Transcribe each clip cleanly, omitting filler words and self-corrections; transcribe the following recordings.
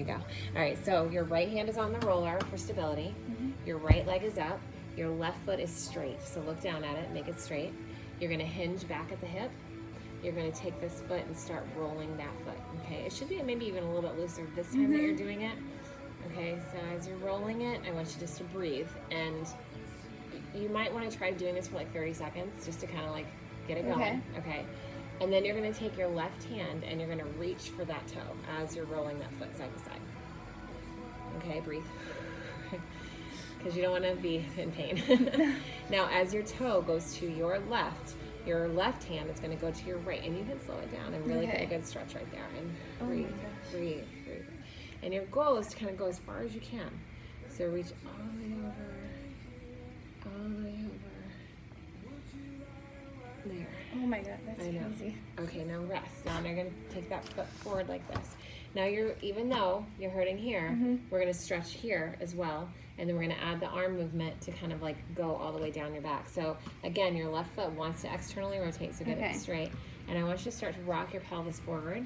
you go. All right, so your right hand is on the roller for stability. Your right leg is up. Your left foot is straight. So look down at it, make it straight. You're gonna hinge back at the hip. You're gonna take this foot and start rolling that foot, okay? It should be maybe even a little bit looser this time that you're doing it. Okay, so as you're rolling it, I want you just to breathe. And you might wanna try doing this for like 30 seconds just to kind of like get it going, okay? And then you're gonna take your left hand and you're gonna reach for that toe as you're rolling that foot side to side. Okay, breathe. Because you don't want to be in pain. Now, as your toe goes to your left hand is going to go to your right, and you can slow it down and really get a good stretch right there. And breathe, breathe, breathe. And your goal is to kind of go as far as you can. So reach all the way over, all the way over. There. Oh my God, that's crazy. Okay, now rest. Now you're going to take that foot forward like this. Now even though you're hurting here, we're going to stretch here as well. And then we're going to add the arm movement to kind of like go all the way down your back. So again, your left foot wants to externally rotate, so get it straight. And I want you to start to rock your pelvis forward.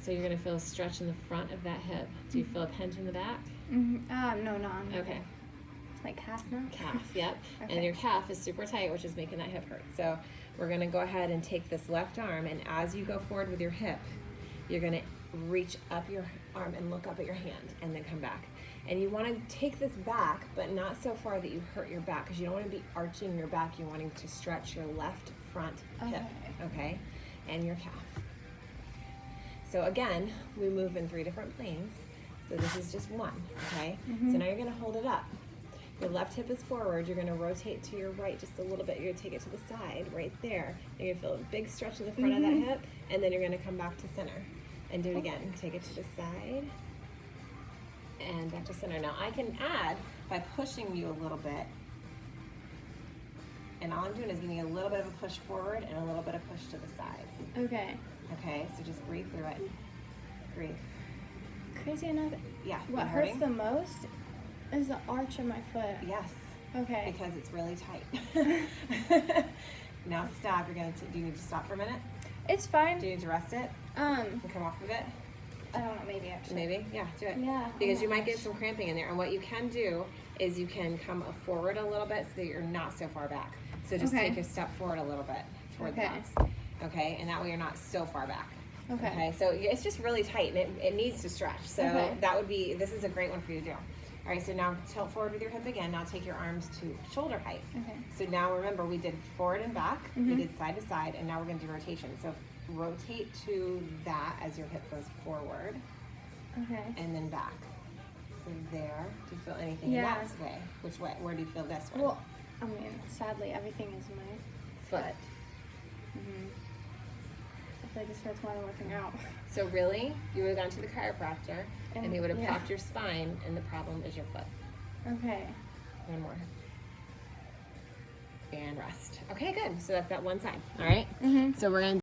So you're going to feel a stretch in the front of that hip. Do you feel a pinch in the back? No, no. Okay. Like calf now? Calf, yep. And your calf is super tight, which is making that hip hurt. So we're going to go ahead and take this left arm, and as you go forward with your hip, you're going to reach up your arm and look up at your hand, and then come back. And you want to take this back, but not so far that you hurt your back, because you don't want to be arching your back. You're wanting to stretch your left front hip, okay? And your calf. So again, we move in 3 different planes. So this is just one, okay? So now you're going to hold it up. Your left hip is forward. You're going to rotate to your right just a little bit. You're going to take it to the side right there. You're going to feel a big stretch in the front of that hip, and then you're going to come back to center. And do it again. Take it to the side and back to center. Now I can add by pushing you a little bit, and all I'm doing is giving you a little bit of a push forward and a little bit of push to the side. Okay. Okay, so just breathe through it. Breathe. Crazy enough. Yeah. What hurts the most is the arch of my foot. Yes. Okay. Because it's really tight. Now stop. Do you need to stop for a minute? It's fine. Do you need to rest it? And come off of it? I don't know, maybe actually. Maybe? Yeah, do it. Yeah. Because you might get some cramping in there. And what you can do is you can come forward a little bit so that you're not so far back. So just take a step forward a little bit toward the box. Okay, and that way you're not so far back. Okay, so it's just really tight, and it needs to stretch. So this is a great one for you to do. All right, so now tilt forward with your hip again. Now take your arms to shoulder height. Okay. So now remember, we did forward and back. We did side to side, and now we're going to do rotation. So rotate to that as your hip goes forward. Okay. And then back. So there. Do you feel anything in that way? Which way? Where do you feel this one? Well, I mean, sadly, everything is my foot. I feel like this hurts more than working out. So really, you would have gone to the chiropractor, and he would have popped your spine, and the problem is your foot. Okay. One more. And rest. Okay, good. So that's that one side. All right? So we're going to